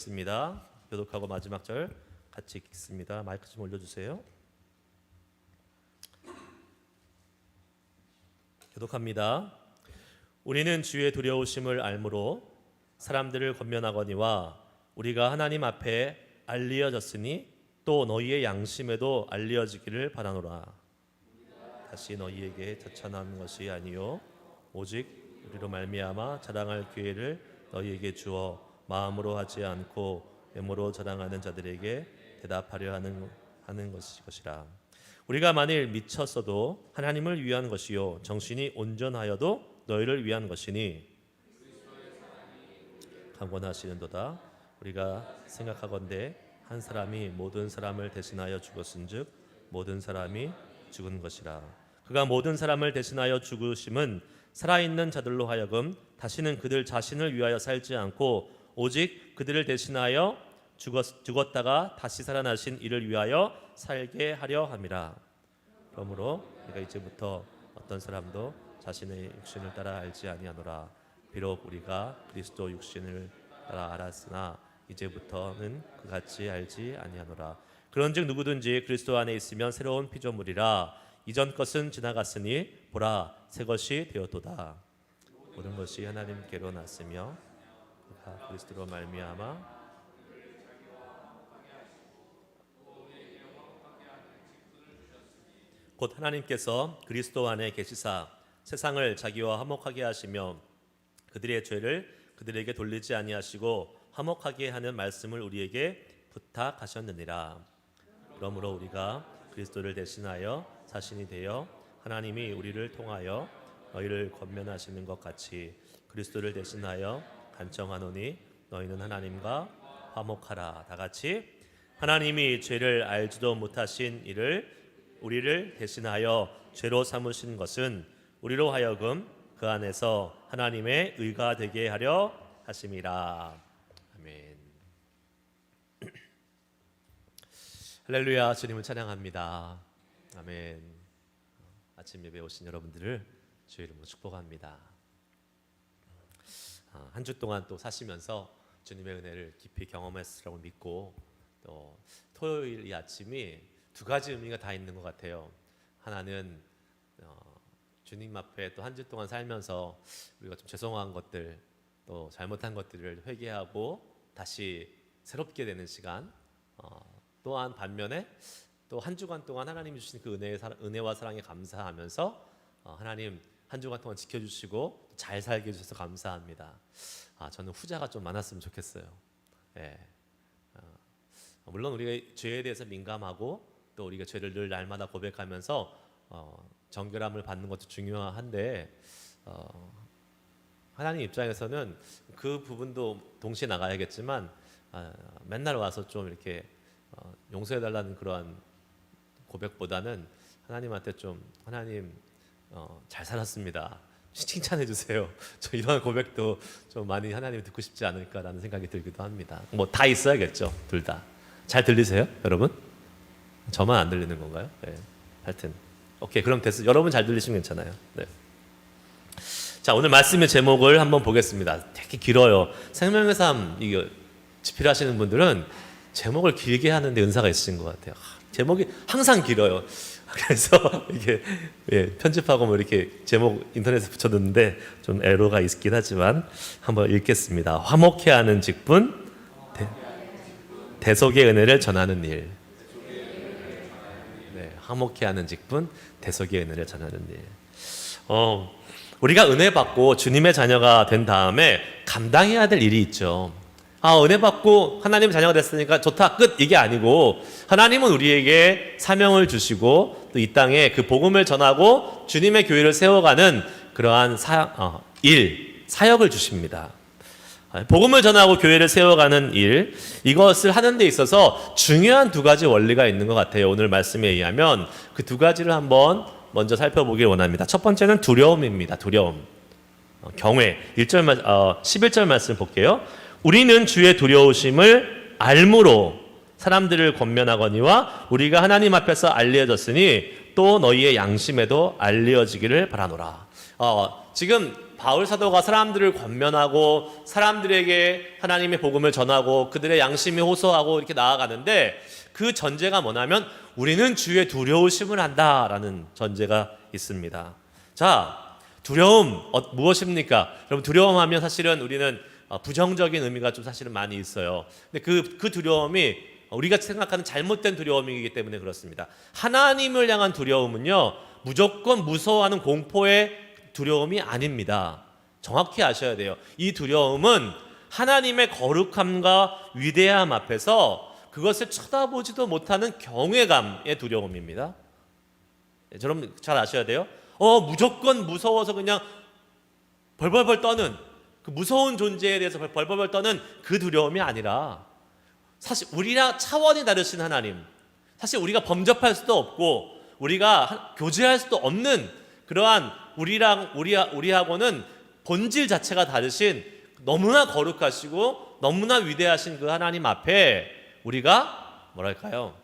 있습니다. 교독하고 마지막 절 같이 읽겠습니다. 마이크 좀 올려주세요. 교독합니다. 우리는 주의 두려우심을 알므로 사람들을 권면하거니와 우리가 하나님 앞에 알리어졌으니 또 너희의 양심에도 알리어지기를 바라노라. 다시 너희에게 처천한 것이 아니요 오직 우리로 말미암아 자랑할 기회를 너희에게 주어 마음으로 하지 않고 외모로 자랑하는 자들에게 대답하려 하는 것이라. 우리가 만일 미쳤어도 하나님을 위한 것이요 정신이 온전하여도 너희를 위한 것이니 강권하시는도다. 우리가 생각하건대 한 사람이 모든 사람을 대신하여 죽었은즉 모든 사람이 죽은 것이라. 그가 모든 사람을 대신하여 죽으심은 살아있는 자들로 하여금 다시는 그들 자신을 위하여 살지 않고 오직 그들을 대신하여 죽었다가 다시 살아나신 이를 위하여 살게 하려 함이라. 그러므로 우리가 이제부터 어떤 사람도 자신의 육신을 따라 알지 아니하노라. 비록 우리가 그리스도 육신을 따라 알았으나 이제부터는 그같이 알지 아니하노라. 그런즉 누구든지 그리스도 안에 있으면 새로운 피조물이라. 이전 것은 지나갔으니 보라 새 것이 되었도다. 모든 것이 하나님께로 났으며 그리스도로 말미암아 곧 하나님께서 그리스도 안에 계시사 세상을 자기와 화목하게 하시며 그들의 죄를 그들에게 돌리지 아니하시고 화목하게 하는 말씀을 우리에게 부탁하셨느니라. 그러므로 우리가 그리스도를 대신하여 자신이 되어 하나님이 우리를 통하여 너희를 권면하시는 것 같이 그리스도를 대신하여 간청하노니 너희는 하나님과 화목하라. 다 같이 하나님이 죄를 알지도 못하신 이를 우리를 대신하여 죄로 삼으신 것은 우리로 하여금 그 안에서 하나님의 의가 되게 하려 하심이라. 아멘. 할렐루야. 주님을 찬양합니다. 아멘. 아침 예배 오신 여러분들을 주의 이름으로 축복합니다. 한 주 동안 또 사시면서 주님의 은혜를 깊이 경험했으라고 믿고 또 토요일 이 아침이 두 가지 의미가 다 있는 것 같아요. 하나는 주님 앞에 또 한 주 동안 살면서 우리가 좀 죄송한 것들 또 잘못한 것들을 회개하고 다시 새롭게 되는 시간. 또한 반면에 또 한 주간 동안 하나님이 주신 그 은혜와 사랑에 감사하면서 하나님 한 주간 동안 지켜주시고 잘 살게 해주셔서 감사합니다. 저는 후자가 좀 많았으면 좋겠어요. 예. 물론 우리가 죄에 대해서 민감하고 또 우리가 죄를 늘 날마다 고백하면서 정결함을 받는 것도 중요한데 하나님 입장에서는 그 부분도 동시에 나가야겠지만 맨날 와서 좀 이렇게 용서해달라는 그러한 고백보다는 하나님한테 좀 하나님 잘 살았습니다. 칭찬해 주세요. 저 이런 고백도 좀 많이 하나님 듣고 싶지 않을까라는 생각이 들기도 합니다. 뭐 다 있어야겠죠. 둘 다. 잘 들리세요, 여러분? 저만 안 들리는 건가요? 네. 하여튼 오케이, 그럼 됐어요. 여러분 잘 들리시면 괜찮아요. 네. 자, 오늘 말씀의 제목을 한번 보겠습니다. 되게 길어요. 생명의 삶 이거 집필하시는 분들은 제목을 길게 하는데 은사가 있으신 것 같아요. 제목이 항상 길어요. 그래서 이게 편집하고 뭐 이렇게 제목 인터넷에 붙여뒀는데 좀 에러가 있긴 하지만 한번 읽겠습니다. 화목해 하는 직분, 대속의 은혜를 전하는 일. 네, 화목해 하는 직분, 대속의 은혜를 전하는 일. 우리가 은혜 받고 주님의 자녀가 된 다음에 감당해야 될 일이 있죠. 은혜 받고 하나님 자녀가 됐으니까 좋다 끝 이게 아니고 하나님은 우리에게 사명을 주시고 또 이 땅에 그 복음을 전하고 주님의 교회를 세워가는 그러한 사역을 주십니다. 복음을 전하고 교회를 세워가는 일, 이것을 하는 데 있어서 중요한 두 가지 원리가 있는 것 같아요. 오늘 말씀에 의하면 그 두 가지를 한번 먼저 살펴보길 원합니다. 첫 번째는 두려움입니다. 두려움, 경외. 11절 말씀 볼게요. 우리는 주의 두려우심을 알므로 사람들을 권면하거니와 우리가 하나님 앞에서 알려졌으니 또 너희의 양심에도 알려지기를 바라노라. 지금 바울 사도가 사람들을 권면하고 사람들에게 하나님의 복음을 전하고 그들의 양심이 호소하고 이렇게 나아가는데 그 전제가 뭐냐면 우리는 주의 두려우심을 한다라는 전제가 있습니다. 자, 두려움 무엇입니까? 여러분, 두려움하면 사실은 우리는 부정적인 의미가 좀 사실은 많이 있어요. 근데 그 두려움이 우리가 생각하는 잘못된 두려움이기 때문에 그렇습니다. 하나님을 향한 두려움은요, 무조건 무서워하는 공포의 두려움이 아닙니다. 정확히 아셔야 돼요. 이 두려움은 하나님의 거룩함과 위대함 앞에서 그것을 쳐다보지도 못하는 경외감의 두려움입니다. 여러분 잘 아셔야 돼요. 무조건 무서워서 그냥 벌벌벌 떠는 그 무서운 존재에 대해서 벌벌벌 떠는 그 두려움이 아니라 사실 우리랑 차원이 다르신 하나님, 사실 우리가 범접할 수도 없고 우리가 교제할 수도 없는 그러한 우리하고는 본질 자체가 다르신 너무나 거룩하시고 너무나 위대하신 그 하나님 앞에 우리가 뭐랄까요?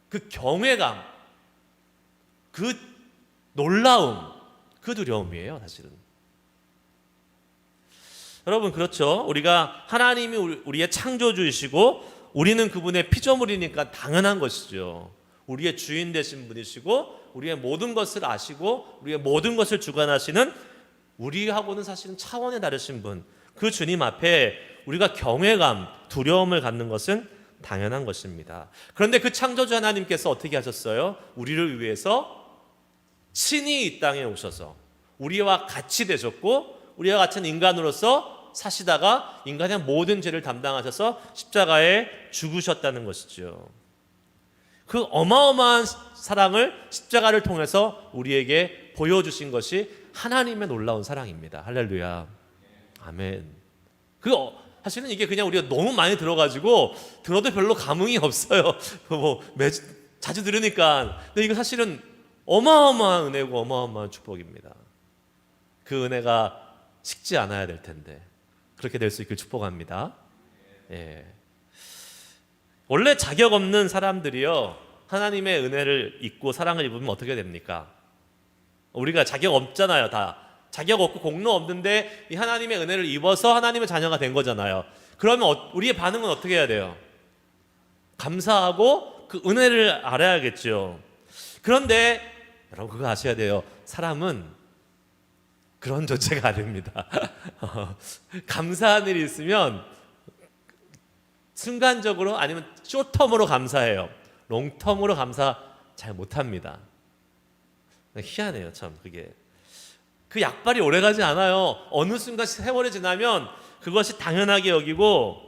그 경외감, 그 놀라움, 그 두려움이에요, 사실은. 여러분, 그렇죠? 우리가 하나님이 우리의 창조주이시고 우리는 그분의 피조물이니까 당연한 것이죠. 우리의 주인 되신 분이시고 우리의 모든 것을 아시고 우리의 모든 것을 주관하시는 우리하고는 사실은 차원이 다르신 분, 그 주님 앞에 우리가 경외감, 두려움을 갖는 것은 당연한 것입니다. 그런데 그 창조주 하나님께서 어떻게 하셨어요? 우리를 위해서 친히 이 땅에 오셔서 우리와 같이 되셨고 우리와 같은 인간으로서 사시다가 인간의 모든 죄를 담당하셔서 십자가에 죽으셨다는 것이죠. 그 어마어마한 사랑을 십자가를 통해서 우리에게 보여주신 것이 하나님의 놀라운 사랑입니다. 할렐루야. 아멘. 사실은 이게 그냥 우리가 너무 많이 들어가지고 들어도 별로 감흥이 없어요. 자주 들으니까. 근데 이거 사실은 어마어마한 은혜고 어마어마한 축복입니다. 그 은혜가 식지 않아야 될 텐데 그렇게 될 수 있길 축복합니다. 예. 원래 자격 없는 사람들이요, 하나님의 은혜를 입고 사랑을 입으면 어떻게 됩니까? 우리가 자격 없잖아요. 다 자격 없고 공로 없는데 이 하나님의 은혜를 입어서 하나님의 자녀가 된 거잖아요. 그러면 우리의 반응은 어떻게 해야 돼요? 감사하고 그 은혜를 알아야겠죠. 그런데 여러분 그거 아셔야 돼요. 사람은 그런 존재가 아닙니다. 감사한 일이 있으면 순간적으로 아니면 숏텀으로 감사해요. 롱텀으로 감사 잘 못합니다. 희한해요, 참. 그게 그 약발이 오래가지 않아요. 어느 순간 세월이 지나면 그것이 당연하게 여기고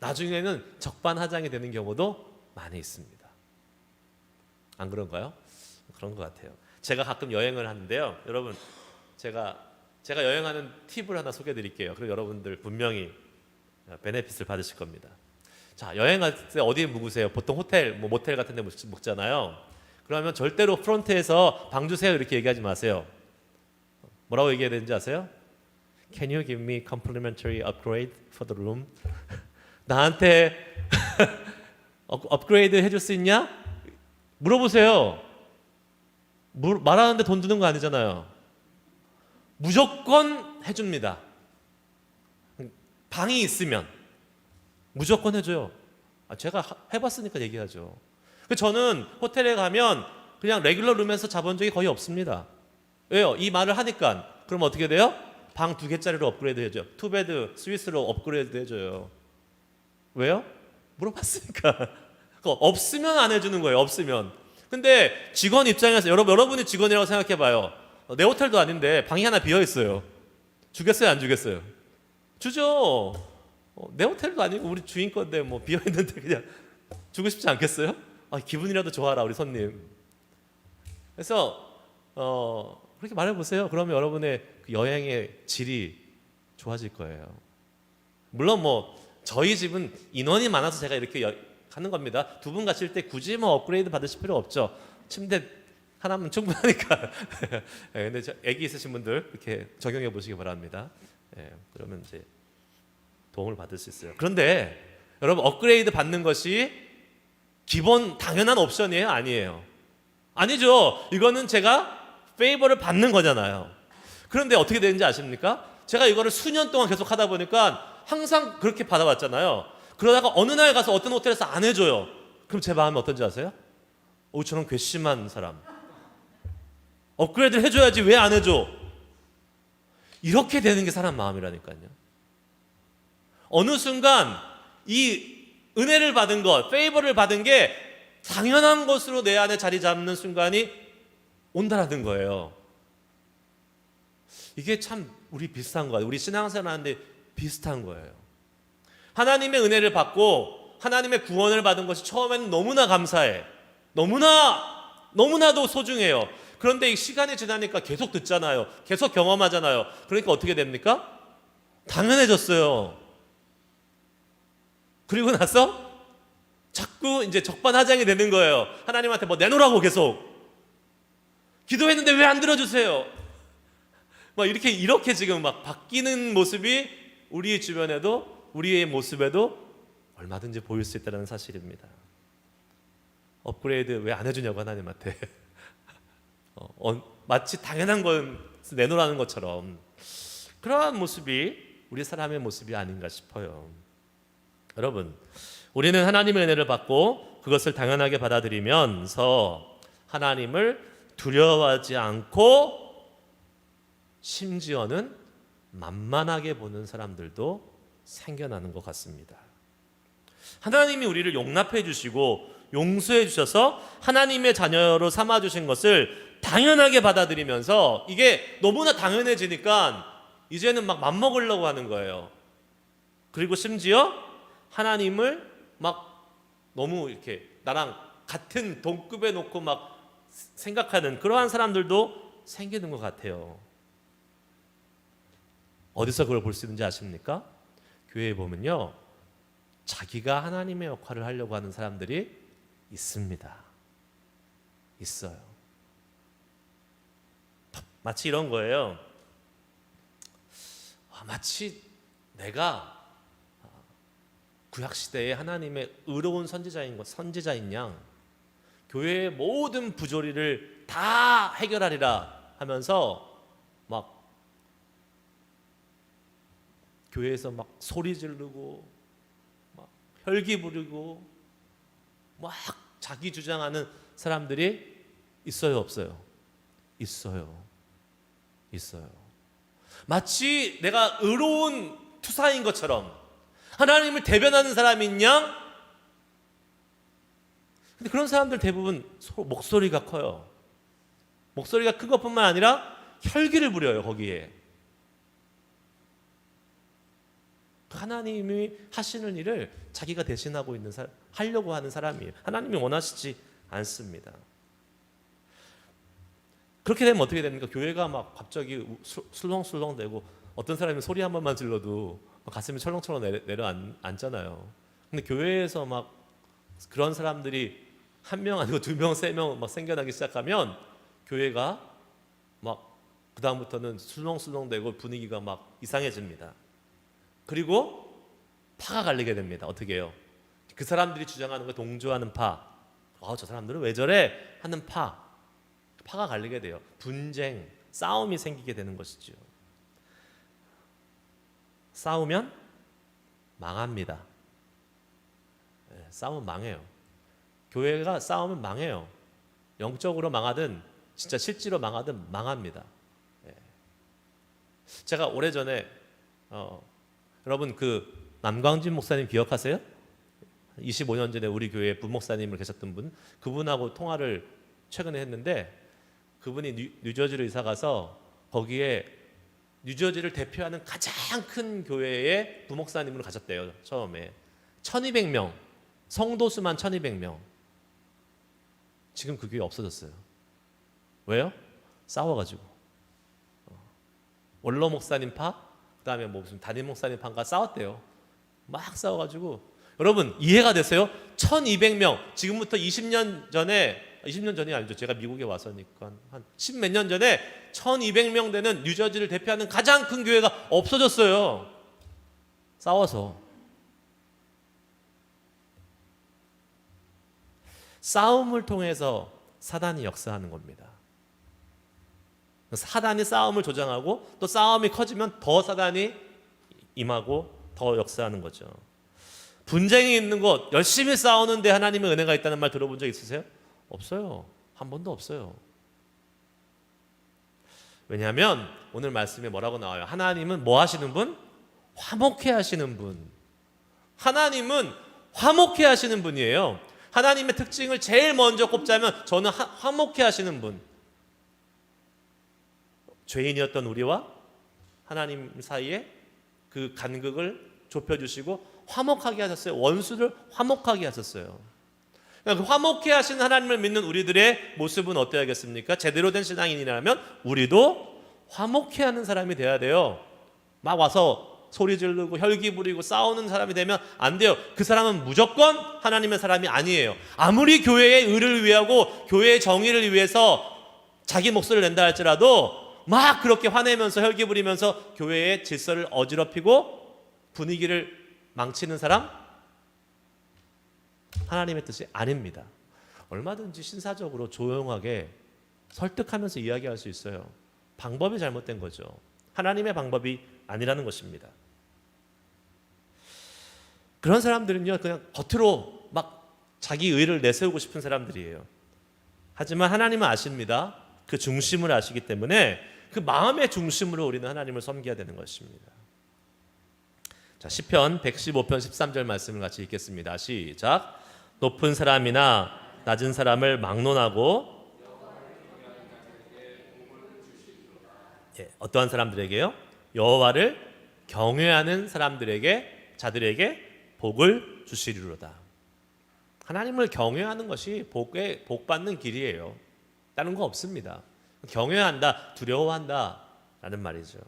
나중에는 적반하장이 되는 경우도 많이 있습니다. 안 그런가요? 그런 것 같아요. 제가 가끔 여행을 하는데요, 여러분 제가 여행하는 팁을 하나 소개해드릴게요. 그리고 여러분들 분명히 베네핏을 받으실 겁니다. 자, 여행할 때 어디에 묵으세요? 보통 호텔, 모텔 같은 데 묵잖아요. 그러면 절대로 프론트에서 방 주세요 이렇게 얘기하지 마세요. 뭐라고 얘기해야 되는지 아세요? Can you give me complimentary upgrade for the room? 나한테 업그레이드 해줄 수 있냐? 물어보세요. 말하는데 돈 드는 거 아니잖아요. 무조건 해줍니다. 방이 있으면 무조건 해줘요. 제가 해봤으니까 얘기하죠. 저는 호텔에 가면 그냥 레귤러 룸에서 자본 적이 거의 없습니다. 왜요? 이 말을 하니까. 그럼 어떻게 돼요? 방 2개짜리로 업그레이드 해줘요. 투베드 스위스로 업그레이드 해줘요. 왜요? 물어봤으니까. 없으면 안 해주는 거예요. 없으면. 근데 직원 입장에서 여러분이 직원이라고 생각해봐요. 내 호텔도 아닌데 방이 하나 비어있어요. 주겠어요? 안 주겠어요? 주죠. 내 호텔도 아니고 우리 주인 건데 비어있는데 그냥 주고 싶지 않겠어요? 기분이라도 좋아라 우리 손님. 그래서 그렇게 말해보세요. 그러면 여러분의 그 여행의 질이 좋아질 거예요. 물론 저희 집은 인원이 많아서 제가 이렇게 하는 겁니다. 두 분 가실 때 굳이 업그레이드 받으실 필요 없죠. 침대 하나면 충분하니까. 근데 아기 있으신 분들 이렇게 적용해 보시기 바랍니다. 그러면 이제 도움을 받을 수 있어요. 그런데 여러분 업그레이드 받는 것이 기본 당연한 옵션이에요? 아니에요? 아니죠. 이거는 제가 페이버를 받는 거잖아요. 그런데 어떻게 되는지 아십니까? 제가 이거를 수년 동안 계속 하다 보니까 항상 그렇게 받아왔잖아요. 그러다가 어느 날 가서 어떤 호텔에서 안 해줘요. 그럼 제 마음이 어떤지 아세요? 저런 괘씸한 사람. 업그레이드를 해줘야지 왜 안 해줘? 이렇게 되는 게 사람 마음이라니까요. 어느 순간 이 은혜를 받은 것, 페이버를 받은 게 당연한 것으로 내 안에 자리 잡는 순간이 온다라는 거예요. 이게 참 우리 비슷한 거예요. 우리 신앙생활 하는데 비슷한 거예요. 하나님의 은혜를 받고 하나님의 구원을 받은 것이 처음에는 너무나 감사해. 너무나도 소중해요. 그런데 이 시간이 지나니까 계속 듣잖아요. 계속 경험하잖아요. 그러니까 어떻게 됩니까? 당연해졌어요. 그리고 나서 자꾸 이제 적반하장이 되는 거예요. 하나님한테 뭐 내놓으라고 계속. 기도했는데 왜 안 들어주세요? 막 이렇게 지금 막 바뀌는 모습이 우리 주변에도 우리의 모습에도 얼마든지 보일 수 있다는 사실입니다. 업그레이드 왜 안 해주냐고 하나님한테. 마치 당연한 건 내놓으라는 것처럼 그러한 모습이 우리 사람의 모습이 아닌가 싶어요. 여러분, 우리는 하나님의 은혜를 받고 그것을 당연하게 받아들이면서 하나님을 두려워하지 않고 심지어는 만만하게 보는 사람들도 생겨나는 것 같습니다. 하나님이 우리를 용납해 주시고 용서해 주셔서 하나님의 자녀로 삼아 주신 것을 당연하게 받아들이면서 이게 너무나 당연해지니까 이제는 막 맘먹으려고 하는 거예요. 그리고 심지어 하나님을 막 너무 이렇게 나랑 같은 동급에 놓고 막 생각하는 그러한 사람들도 생기는 것 같아요. 어디서 그걸 볼 수 있는지 아십니까? 교회에 보면요, 자기가 하나님의 역할을 하려고 하는 사람들이 있습니다. 있어요. 마치 이런 거예요. 마치 내가 구약시대에 하나님의 의로운 선지자인 양 교회의 모든 부조리를 다 해결하리라 하면서 막 교회에서 막 소리 지르고 막 혈기 부리고 막 자기 주장하는 사람들이 있어요, 없어요? 있어요. 마치 내가 의로운 투사인 것처럼 하나님을 대변하는 사람인 양. 근데 그런 사람들 대부분 목소리가 커요. 목소리가 큰 것뿐만 아니라 혈기를 부려요. 거기에 하나님이 하시는 일을 자기가 대신하고 있는 하려고 하는 사람이에요. 하나님이 원하시지 않습니다. 그렇게 되면 어떻게 됩니까? 교회가 막 갑자기 술렁술렁대고 어떤 사람이 소리 한 번만 질러도 가슴이 철렁철렁 내려앉잖아요. 근데 교회에서 막 그런 사람들이 한 명 아니고 두 명, 세 명 막 생겨나기 시작하면 교회가 막 그 다음부터는 술렁술렁대고 분위기가 막 이상해집니다. 그리고 파가 갈리게 됩니다. 어떻게 해요? 그 사람들이 주장하는 거 동조하는 파. 저 사람들은 왜 저래? 하는 파가 갈리게 돼요. 분쟁, 싸움이 생기게 되는 것이죠. 싸우면 망합니다. 싸우면 망해요. 교회가 싸우면 망해요. 영적으로 망하든 진짜 실제로 망하든 망합니다. 제가 오래전에 여러분 그 남광진 목사님 기억하세요? 25년 전에 우리 교회에 부목사님을 계셨던 분, 그분하고 통화를 최근에 했는데 그분이 뉴저지로 이사 가서 거기에 뉴저지를 대표하는 가장 큰 교회의 부목사님으로 가셨대요. 처음에 1200명, 성도수만 1200명. 지금 그 교회 없어졌어요. 왜요? 싸워가지고. 원로 목사님 파, 그 다음에 뭐 무슨 담임 목사님 파가 싸웠대요. 막 싸워가지고. 여러분 이해가 됐어요? 1200명, 지금부터 20년 전이 아니죠. 제가 미국에 와서니까 한 10몇 년 전에 1200명 되는 뉴저지를 대표하는 가장 큰 교회가 없어졌어요. 싸워서. 싸움을 통해서 사단이 역사하는 겁니다. 사단이 싸움을 조장하고 또 싸움이 커지면 더 사단이 임하고 더 역사하는 거죠. 분쟁이 있는 곳, 열심히 싸우는데 하나님의 은혜가 있다는 말 들어본 적 있으세요? 없어요. 한 번도 없어요. 왜냐하면 오늘 말씀에 뭐라고 나와요? 하나님은 뭐 하시는 분? 화목해 하시는 분. 하나님은 화목해 하시는 분이에요. 하나님의 특징을 제일 먼저 꼽자면 저는 화목해 하시는 분. 죄인이었던 우리와 하나님 사이에 그 간극을 좁혀주시고 화목하게 하셨어요. 원수를 화목하게 하셨어요. 그러니까 그 화목해 하시는 하나님을 믿는 우리들의 모습은 어떠야겠습니까? 제대로 된 신앙인이라면 우리도 화목해 하는 사람이 돼야 돼요. 막 와서 소리 지르고 혈기 부리고 싸우는 사람이 되면 안 돼요. 그 사람은 무조건 하나님의 사람이 아니에요. 아무리 교회의 의를 위하고 교회의 정의를 위해서 자기 목소리를 낸다 할지라도 막 그렇게 화내면서 혈기 부리면서 교회의 질서를 어지럽히고 분위기를 망치는 사람? 하나님의 뜻이 아닙니다. 얼마든지 신사적으로 조용하게 설득하면서 이야기할 수 있어요. 방법이 잘못된 거죠. 하나님의 방법이 아니라는 것입니다. 그런 사람들은요, 그냥 겉으로 막 자기 의를 내세우고 싶은 사람들이에요. 하지만 하나님은 아십니다. 그 중심을 아시기 때문에 그 마음의 중심으로 우리는 하나님을 섬겨야 되는 것입니다. 자, 시편 115편 13절 말씀을 같이 읽겠습니다. 시작. 높은 사람이나 낮은 사람을 막론하고 어떠한 사람들에게요? 여호와를 경외하는 자들에게 복을 주시리로다. 하나님을 경외하는 것이 복 받는 길이에요. 다른 거 없습니다. 경외한다, 두려워한다 라는 말이죠.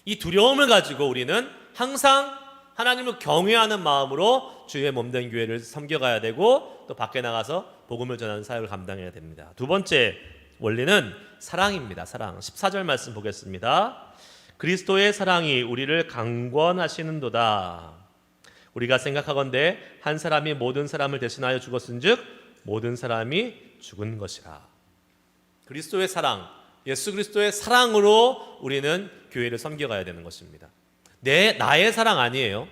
이 두려움을 가지고 우리는 항상 하나님을 경외하는 마음으로 주의 몸된 교회를 섬겨가야 되고 또 밖에 나가서 복음을 전하는 사역을 감당해야 됩니다. 두 번째 원리는 사랑입니다. 사랑. 14절 말씀 보겠습니다. 그리스도의 사랑이 우리를 강권하시는도다. 우리가 생각하건대 한 사람이 모든 사람을 대신하여 죽었은즉 모든 사람이 죽은 것이라. 그리스도의 사랑, 예수 그리스도의 사랑으로 우리는 교회를 섬겨가야 되는 것입니다. 나의 사랑 아니에요.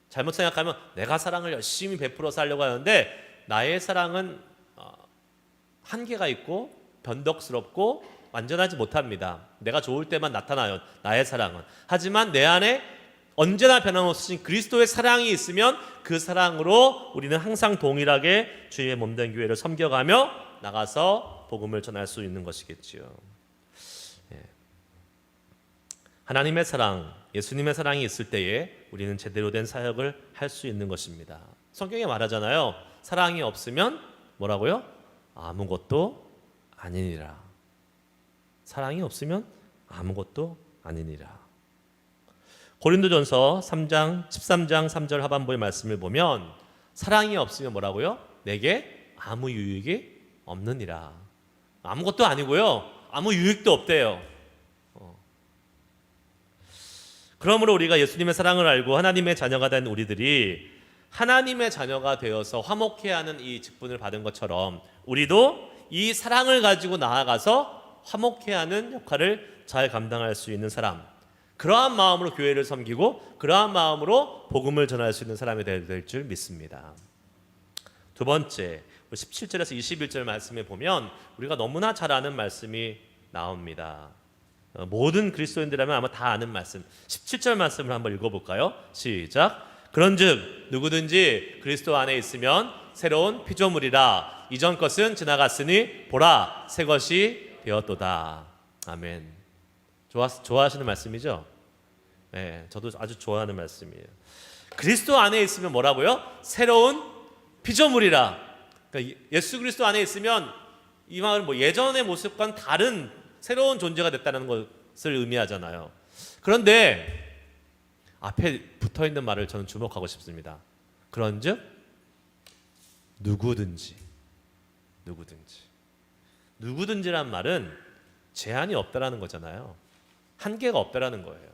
잘못 생각하면 내가 사랑을 열심히 베풀어 살려고 하는데 나의 사랑은 한계가 있고 변덕스럽고 완전하지 못합니다. 내가 좋을 때만 나타나요. 나의 사랑은. 하지만 내 안에 언제나 변함없으신 그리스도의 사랑이 있으면 그 사랑으로 우리는 항상 동일하게 주의 몸된 교회를 섬겨가며 나가서 복음을 전할 수 있는 것이겠지요. 하나님의 사랑, 예수님의 사랑이 있을 때에 우리는 제대로 된 사역을 할 수 있는 것입니다. 성경에 말하잖아요. 사랑이 없으면 뭐라고요? 아무것도 아니니라. 사랑이 없으면 아무것도 아니니라. 고린도전서 13장 3절 하반부의 말씀을 보면 사랑이 없으면 뭐라고요? 내게 아무 유익이 없느니라. 아무것도 아니고요. 아무 유익도 없대요. 그러므로 우리가 예수님의 사랑을 알고 하나님의 자녀가 된 우리들이 하나님의 자녀가 되어서 화목해하는 이 직분을 받은 것처럼 우리도 이 사랑을 가지고 나아가서 화목해하는 역할을 잘 감당할 수 있는 사람, 그러한 마음으로 교회를 섬기고 그러한 마음으로 복음을 전할 수 있는 사람이 될 줄 믿습니다. 두 번째, 17절에서 21절 말씀에 보면 우리가 너무나 잘 아는 말씀이 나옵니다. 모든 그리스도인들이라면 아마 다 아는 말씀, 17절 말씀을 한번 읽어볼까요? 시작. 그런즉 누구든지 그리스도 안에 있으면 새로운 피조물이라. 이전 것은 지나갔으니 보라 새 것이 되었도다. 아멘. 좋아하시는 말씀이죠? 네, 저도 아주 좋아하는 말씀이에요. 그리스도 안에 있으면 뭐라고요? 새로운 피조물이라. 그러니까 예수 그리스도 안에 있으면 이 말은 뭐 예전의 모습과는 다른 새로운 존재가 됐다는 것을 의미하잖아요. 그런데 앞에 붙어있는 말을 저는 주목하고 싶습니다. 그런즉 누구든지란 말은 제한이 없다라는 거잖아요. 한계가 없다라는 거예요.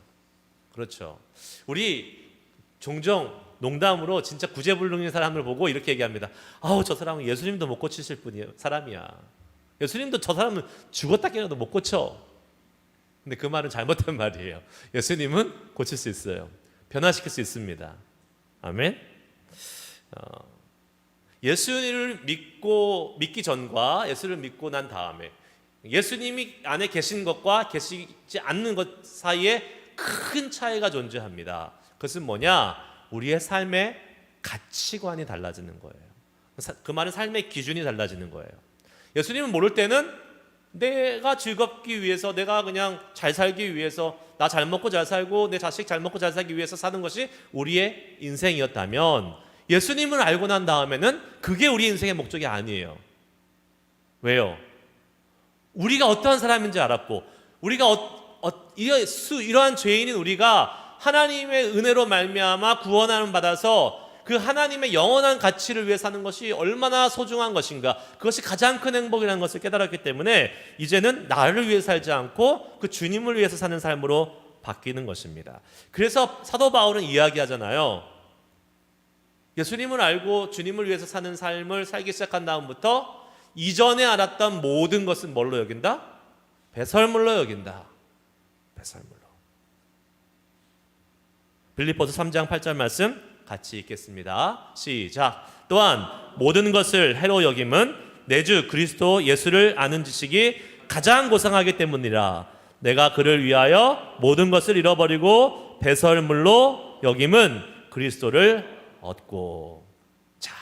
그렇죠. 우리 종종 농담으로 진짜 구제불능인 사람을 보고 이렇게 얘기합니다. 아우, 저 사람은 예수님도 못 고치실 사람이야. 예수님도 저 사람은 죽었다 깨어나도 못 고쳐. 근데 그 말은 잘못된 말이에요. 예수님은 고칠 수 있어요. 변화시킬 수 있습니다. 아멘. 예수님을 믿기 전과 예수를 믿고 난 다음에 예수님이 안에 계신 것과 계시지 않는 것 사이에 큰 차이가 존재합니다. 그것은 뭐냐? 우리의 삶의 가치관이 달라지는 거예요. 그 말은 삶의 기준이 달라지는 거예요. 예수님은 모를 때는 내가 즐겁기 위해서, 내가 그냥 잘 살기 위해서, 나 잘 먹고 잘 살고 내 자식 잘 먹고 잘 살기 위해서 사는 것이 우리의 인생이었다면, 예수님을 알고 난 다음에는 그게 우리 인생의 목적이 아니에요. 왜요? 우리가 어떠한 사람인지 알았고, 우리가 이러한 죄인인 우리가 하나님의 은혜로 말미암아 구원함을 받아서 그 하나님의 영원한 가치를 위해 사는 것이 얼마나 소중한 것인가, 그것이 가장 큰 행복이라는 것을 깨달았기 때문에 이제는 나를 위해 살지 않고 그 주님을 위해서 사는 삶으로 바뀌는 것입니다. 그래서 사도 바울은 이야기하잖아요. 예수님을 알고 주님을 위해서 사는 삶을 살기 시작한 다음부터 이전에 알았던 모든 것은 뭘로 여긴다? 배설물로 여긴다. 배설물로. 빌립보서 3장 8절 말씀 같이 읽겠습니다. 시작. 또한 모든 것을 해로 여김은 내 주 그리스도 예수를 아는 지식이 가장 고상하기 때문이라. 내가 그를 위하여 모든 것을 잃어버리고 배설물로 여김은 그리스도를 얻고. 자,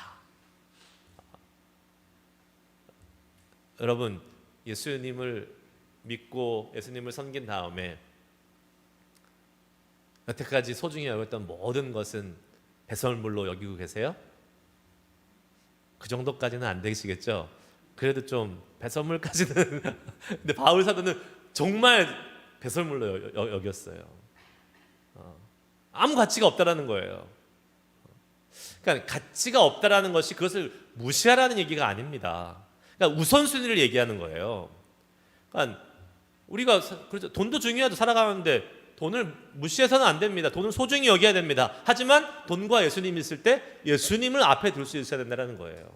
여러분, 예수님을 믿고 예수님을 섬긴 다음에 여태까지 소중히 여겼던 모든 것은 배설물로 여기고 계세요? 그 정도까지는 안 되시겠죠? 그래도 좀 배설물까지는 근데 바울 사도는 정말 배설물로 여겼어요. 아무 가치가 없다라는 거예요. 그러니까 가치가 없다라는 것이 그것을 무시하라는 얘기가 아닙니다. 그러니까 우선순위를 얘기하는 거예요. 그러니까 우리가 그렇죠. 돈도 중요하죠. 살아가는데 돈을 무시해서는 안 됩니다. 돈을 소중히 여겨야 됩니다. 하지만 돈과 예수님이 있을 때 예수님을 앞에 둘 수 있어야 된다는 거예요.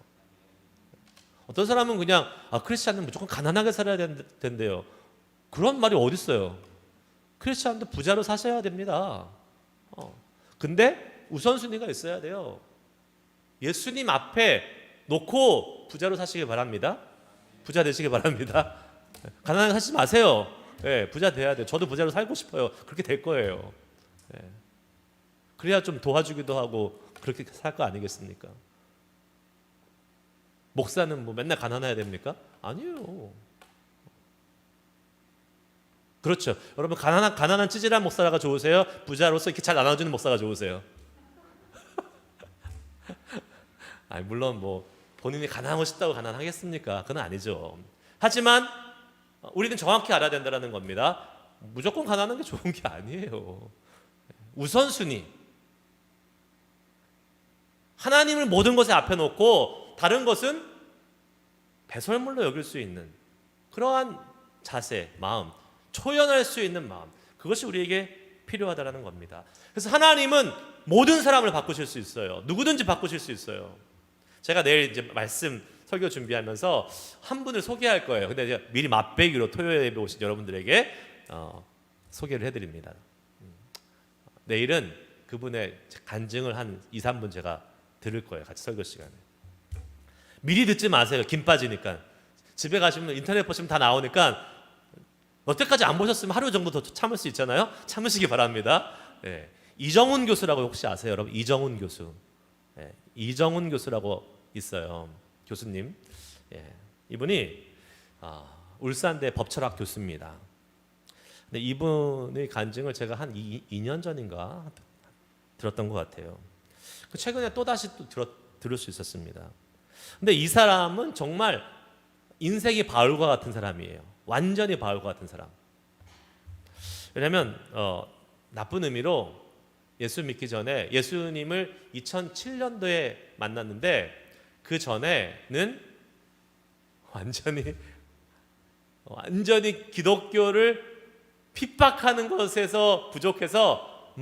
어떤 사람은 그냥 크리스찬은 무조건 가난하게 살아야 된대요. 그런 말이 어디 있어요? 크리스찬도 부자로 사셔야 됩니다. 근데 우선순위가 있어야 돼요. 예수님 앞에 놓고 부자로 사시길 바랍니다. 부자 되시길 바랍니다. 가난하게 사시지 마세요. 네, 부자 돼야 돼요. 저도 부자로 살고 싶어요. 그렇게 될 거예요. 네. 그래야 좀 도와주기도 하고 그렇게 살 거 아니겠습니까? 목사는 뭐 맨날 가난해야 됩니까? 아니에요. 그렇죠. 여러분, 가난한 찌질한 목사가 좋으세요? 부자로서 이렇게 잘 나눠주는 목사가 좋으세요? 아니, 물론 뭐 본인이 가난하고 싶다고 가난하겠습니까? 그건 아니죠. 하지만 우리는 정확히 알아야 된다는 겁니다. 무조건 가난한 게 좋은 게 아니에요. 우선순위. 하나님을 모든 것에 앞에 놓고 다른 것은 배설물로 여길 수 있는 그러한 자세, 마음, 초연할 수 있는 마음, 그것이 우리에게 필요하다는 겁니다. 그래서 하나님은 모든 사람을 바꾸실 수 있어요. 누구든지 바꾸실 수 있어요. 제가 내일 이제 말씀 설교 준비하면서 한 분을 소개할 거예요. 근데 이제 미리 맛배기로 토요일에 예배 오신 여러분들에게 소개를 해드립니다. 내일은 그분의 간증을 한 2, 3분 제가 들을 거예요. 같이 설교 시간에. 미리 듣지 마세요. 김 빠지니까. 집에 가시면 인터넷 보시면 다 나오니까 여태까지 안 보셨으면 하루 정도 더 참을 수 있잖아요. 참으시기 바랍니다. 네. 이정훈 교수라고 혹시 아세요, 여러분? 이정훈 교수. 네. 이정훈 교수라고 있어요. 교수님. 예. 이분이 울산대 법철학 교수입니다. 근데 이분의 간증을 제가 한 2년 전인가 들었던 것 같아요. 최근에 또 다시 들을 수 있었습니다. 근데 이 사람은 정말 인생이 바울과 같은 사람이에요. 완전히 바울과 같은 사람. 왜냐하면 나쁜 의미로 예수 믿기 전에 예수님을 2007년도에 만났는데 그 전에는 완전히 기독교를 핍박하는 것에서 부족해서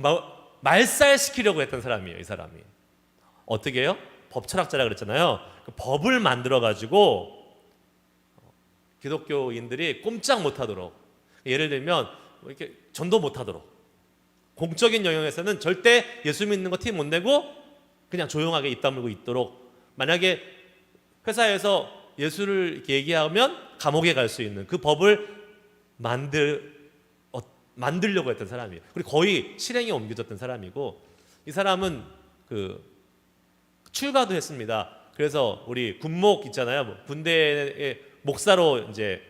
말살시키려고 했던 사람이에요. 이 사람이 어떻게 해요? 법철학자라 그랬잖아요. 그 법을 만들어 가지고 기독교인들이 꼼짝 못하도록, 예를 들면 이렇게 전도 못하도록, 공적인 영역에서는 절대 예수 믿는 거 티 못 내고 그냥 조용하게 입 다물고 있도록, 만약에 회사에서 예수를 이렇게 얘기하면 감옥에 갈 수 있는 그 법을 만들려고 했던 사람이에요. 그리고 거의 실행에 옮겨졌던 사람이고, 이 사람은 출가도 했습니다. 그래서 우리 군목 있잖아요. 군대의 목사로 이제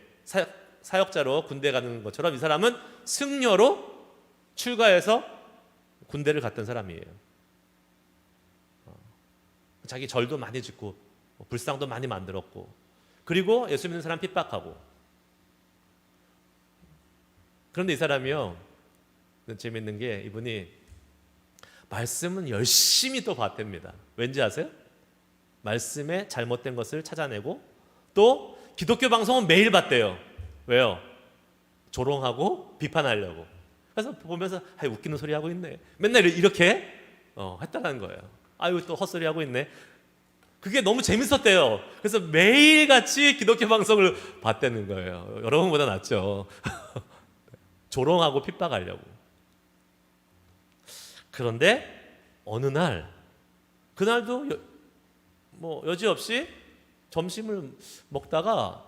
사역자로 군대 가는 것처럼 이 사람은 승려로 출가해서 군대를 갔던 사람이에요. 자기 절도 많이 짓고 불상도 많이 만들었고, 그리고 예수 믿는 사람 핍박하고. 그런데 이 사람이요, 재밌는 게 이분이 말씀은 열심히 또 봤답니다. 왠지 아세요? 말씀에 잘못된 것을 찾아내고, 또 기독교 방송은 매일 봤대요. 왜요? 조롱하고 비판하려고. 그래서 보면서 웃기는 소리 하고 있네, 맨날 이렇게 했다는 거예요. 아유, 또 헛소리 하고 있네. 그게 너무 재밌었대요. 그래서 매일같이 기독교 방송을 봤다는 거예요. 여러분보다 낫죠. 조롱하고 핍박하려고. 그런데 어느 날, 그날도 여지없이 점심을 먹다가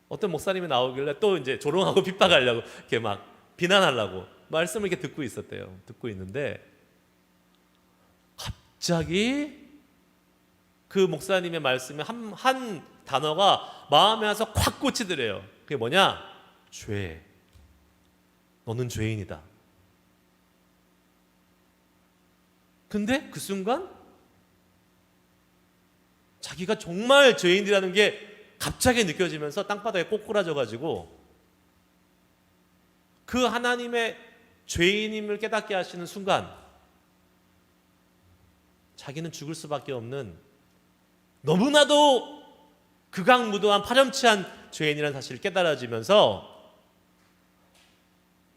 어떤 목사님이 나오길래 또 이제 조롱하고 핍박하려고, 이렇게 막 비난하려고 말씀을 이렇게 듣고 있었대요. 듣고 있는데 갑자기 그 목사님의 말씀에 한 단어가 마음에 와서 콱 꽂히더래요. 그게 뭐냐? 죄. 너는 죄인이다. 근데 그 순간 자기가 정말 죄인이라는 게 갑자기 느껴지면서 땅바닥에 꼬꾸라져 가지고 그 하나님의 죄인임을 깨닫게 하시는 순간 자기는 죽을 수밖에 없는, 너무나도 극악무도한 파렴치한 죄인이라는 사실을 깨달아지면서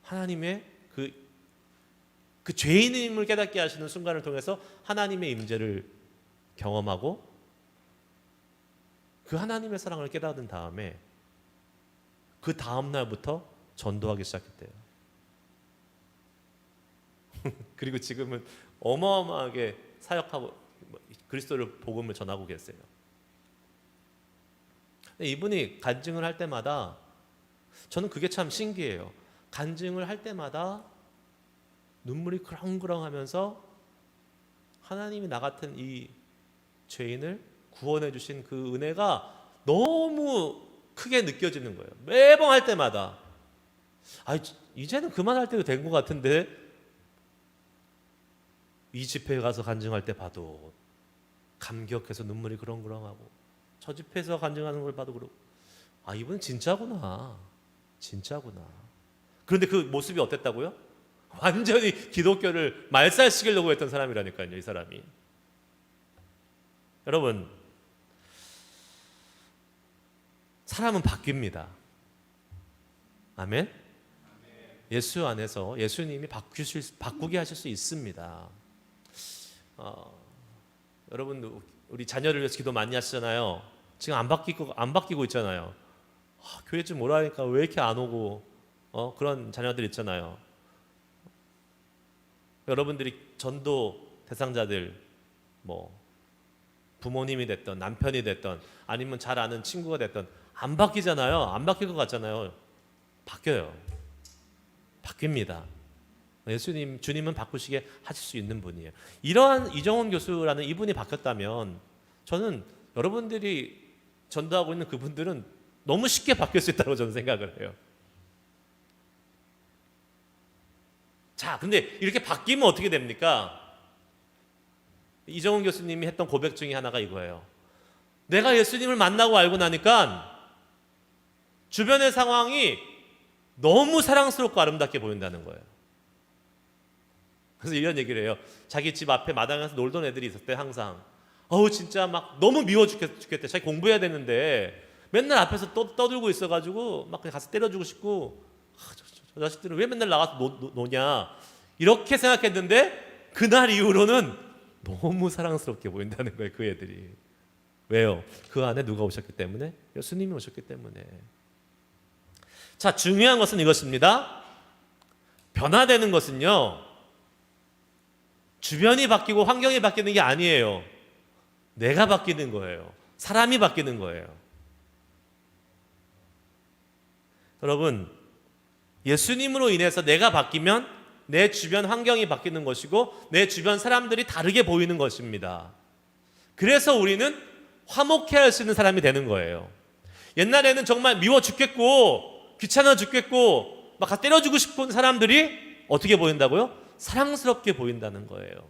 하나님의 그 죄인임을 깨닫게 하시는 순간을 통해서 하나님의 임재를 경험하고 그 하나님의 사랑을 깨닫은 다음에 그 다음 날부터 전도하기 시작했대요. 그리고 지금은 어마어마하게 사역하고 그리스도를 복음을 전하고 계세요. 이분이 간증을 할 때마다 저는 그게 참 신기해요. 간증을 할 때마다 눈물이 그렁그렁하면서 하나님이 나 같은 이 죄인을 구원해 주신 그 은혜가 너무 크게 느껴지는 거예요. 매번 할 때마다 이제는 그만할 때가 된 것 같은데, 이 집회에 가서 간증할 때 봐도 감격해서 눈물이 그렁그렁하고, 저 집회에서 간증하는 걸 봐도 그러고, 이분 진짜구나. 그런데 그 모습이 어땠다고요? 완전히 기독교를 말살시키려고 했던 사람이라니까요, 이 사람이. 여러분, 사람은 바뀝니다. 아멘? 예수 안에서 예수님이 바꾸게 하실 수 있습니다. 여러분, 우리 자녀를 위해서 기도 많이 하시잖아요. 지금 안 바뀌고 있잖아요. 교회 좀 오라니까 왜 이렇게 안 오고, 그런 자녀들 있잖아요. 여러분들이 전도 대상자들, 부모님이 됐던 남편이 됐던 아니면 잘 아는 친구가 됐던, 안 바뀌잖아요. 안 바뀔 것 같잖아요. 바뀌어요. 바뀝니다. 주님은 바꾸시게 하실 수 있는 분이에요. 이러한 이정훈 교수라는 이분이 바뀌었다면 저는 여러분들이 전도하고 있는 그분들은 너무 쉽게 바뀔 수 있다고 저는 생각을 해요. 자, 근데 이렇게 바뀌면 어떻게 됩니까? 이정훈 교수님이 했던 고백 중에 하나가 이거예요. 내가 예수님을 만나고 알고 나니까 주변의 상황이 너무 사랑스럽고 아름답게 보인다는 거예요. 그래서 이런 얘기를 해요. 자기 집 앞에 마당에서 놀던 애들이 있었대, 항상. 진짜 막 너무 미워 죽겠대. 자기 공부해야 되는데 맨날 앞에서 떠들고 있어가지고 막 그냥 가서 때려주고 싶고, 저 자식들은 왜 맨날 나가서 노냐, 이렇게 생각했는데 그날 이후로는 너무 사랑스럽게 보인다는 거예요, 그 애들이. 왜요? 그 안에 누가 오셨기 때문에? 예수님이 오셨기 때문에. 자, 중요한 것은 이것입니다. 변화되는 것은요, 주변이 바뀌고 환경이 바뀌는 게 아니에요. 내가 바뀌는 거예요. 사람이 바뀌는 거예요. 여러분, 예수님으로 인해서 내가 바뀌면 내 주변 환경이 바뀌는 것이고 내 주변 사람들이 다르게 보이는 것입니다. 그래서 우리는 화목해 할 수 있는 사람이 되는 거예요. 옛날에는 정말 미워 죽겠고 귀찮아 죽겠고 막 때려주고 싶은 사람들이 어떻게 보인다고요? 사랑스럽게 보인다는 거예요.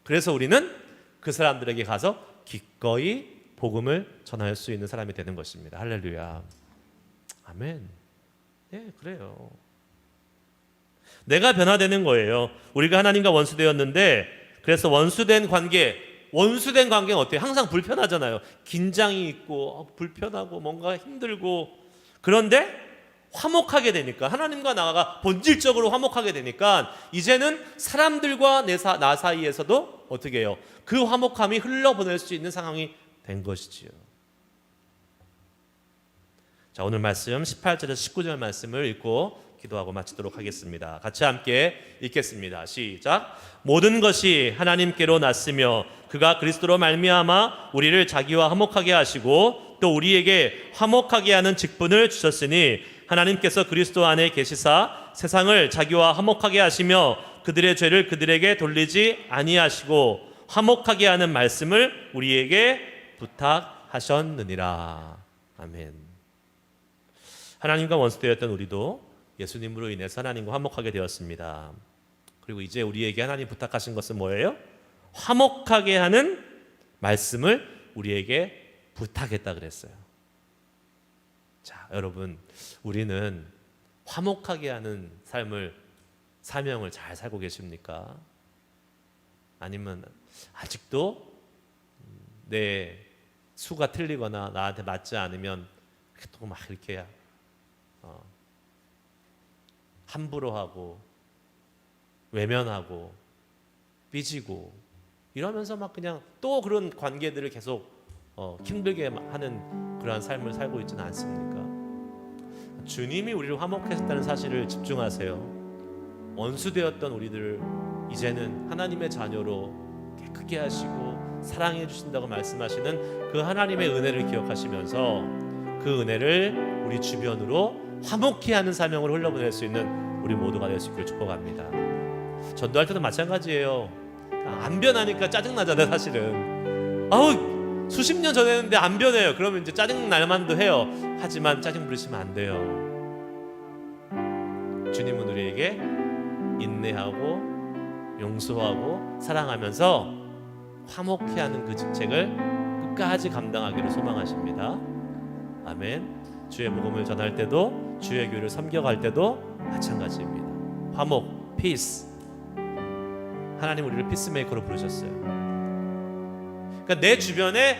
그래서 우리는 그 사람들에게 가서 기꺼이 복음을 전할 수 있는 사람이 되는 것입니다. 할렐루야. 아멘. 네, 그래요. 내가 변화되는 거예요. 우리가 하나님과 원수되었는데, 그래서 원수된 관계는 어때요? 항상 불편하잖아요. 긴장이 있고 불편하고 뭔가 힘들고. 그런데 화목하게 되니까, 하나님과 나가 본질적으로 화목하게 되니까 이제는 사람들과 나 사이에서도 어떻게 해요? 그 화목함이 흘러보낼 수 있는 상황이 된 것이지요. 자, 오늘 말씀 18절에서 19절 말씀을 읽고 기도하고 마치도록 하겠습니다. 같이 함께 읽겠습니다. 시작. 모든 것이 하나님께로 났으며 그가 그리스도로 말미암아 우리를 자기와 화목하게 하시고 또 우리에게 화목하게 하는 직분을 주셨으니 하나님께서 그리스도 안에 계시사 세상을 자기와 화목하게 하시며 그들의 죄를 그들에게 돌리지 아니하시고 화목하게 하는 말씀을 우리에게 부탁하셨느니라. 아멘. 하나님과 원수되었던 우리도 예수님으로 인해서 하나님과 화목하게 되었습니다. 그리고 이제 우리에게 하나님 부탁하신 것은 뭐예요? 화목하게 하는 말씀을 우리에게 부탁했다 그랬어요. 자, 여러분, 우리는 화목하게 하는 사명을 잘 살고 계십니까? 아니면 아직도 내 수가 틀리거나 나한테 맞지 않으면 또 막 이렇게 함부로 하고 외면하고 삐지고 이러면서 막 그냥 또 그런 관계들을 계속 힘들게 하는 그러한 삶을 살고 있지는 않습니까? 주님이 우리를 화목하셨다는 사실을 집중하세요. 원수되었던 우리들을 이제는 하나님의 자녀로 깨끗게 하시고 사랑해 주신다고 말씀하시는 그 하나님의 은혜를 기억하시면서 그 은혜를 우리 주변으로 화목히 하는 사명을 흘러보낼 수 있는 우리 모두가 될 수 있기를 축복합니다. 전도할 때도 마찬가지예요. 안 변하니까 짜증나잖아요. 사실은 수십 년 전했는데 안 변해요. 그러면 이제 짜증 날 만도 해요. 하지만 짜증 부리시면 안 돼요. 주님은 우리에게 인내하고 용서하고 사랑하면서 화목히 하는 그 직책을 끝까지 감당하기를 소망하십니다. 아멘. 주의 복음을 전할 때도 주의 교회를 섬겨갈 때도 마찬가지입니다. 화목, 피스. 하나님 우리를 피스메이커로 부르셨어요. 그러니까 내 주변에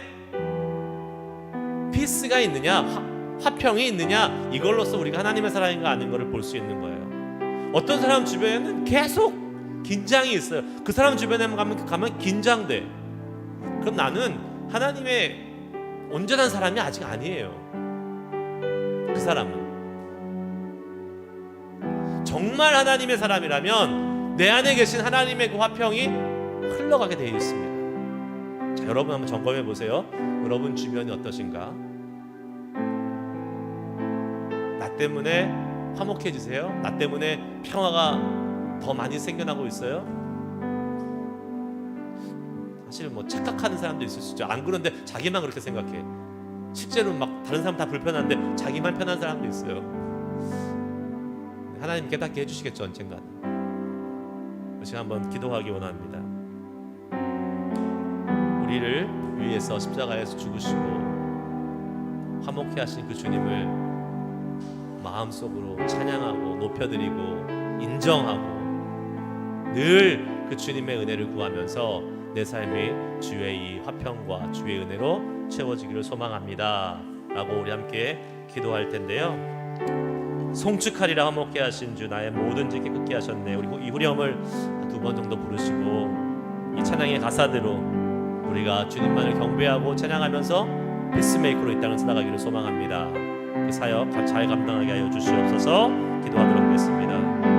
피스가 있느냐, 화평이 있느냐, 이걸로써 우리가 하나님의 사랑인가 아닌 것을 볼 수 있는 거예요. 어떤 사람 주변에는 계속 긴장이 있어요. 그 사람 주변에 가면 긴장돼. 그럼 나는 하나님의 온전한 사람이 아직 아니에요. 그 사람은 정말 하나님의 사람이라면 내 안에 계신 하나님의 그 화평이 흘러가게 되어 있습니다. 자, 여러분 한번 점검해 보세요. 여러분 주변이 어떠신가? 나 때문에 화목해지세요? 나 때문에 평화가 더 많이 생겨나고 있어요? 사실 뭐 착각하는 사람도 있을 수 있죠. 안 그런데 자기만 그렇게 생각해. 실제로 막 다른 사람 다 불편한데 자기만 편한 사람도 있어요. 하나님 깨닫게 해주시겠죠, 언젠가는. 그래서 한번 기도하기 원합니다. 우리를 위해서 십자가에서 죽으시고 화목해 하신 그 주님을 마음속으로 찬양하고 높여드리고 인정하고 늘 그 주님의 은혜를 구하면서 내 삶이 주의 이 화평과 주의 은혜로 채워지기를 소망합니다 라고 우리 함께 기도할 텐데요. 송축하리라 화목해 하신 주 나의 모든 죄 깨끗게 하셨네. 우리 이 후렴을 두 번 정도 부르시고 이 찬양의 가사대로 우리가 주님만을 경배하고 찬양하면서 피스메이커로 이 땅을 살아가기를 소망합니다. 그 사역 잘 감당하게 하여 주시옵소서. 기도하도록 하겠습니다.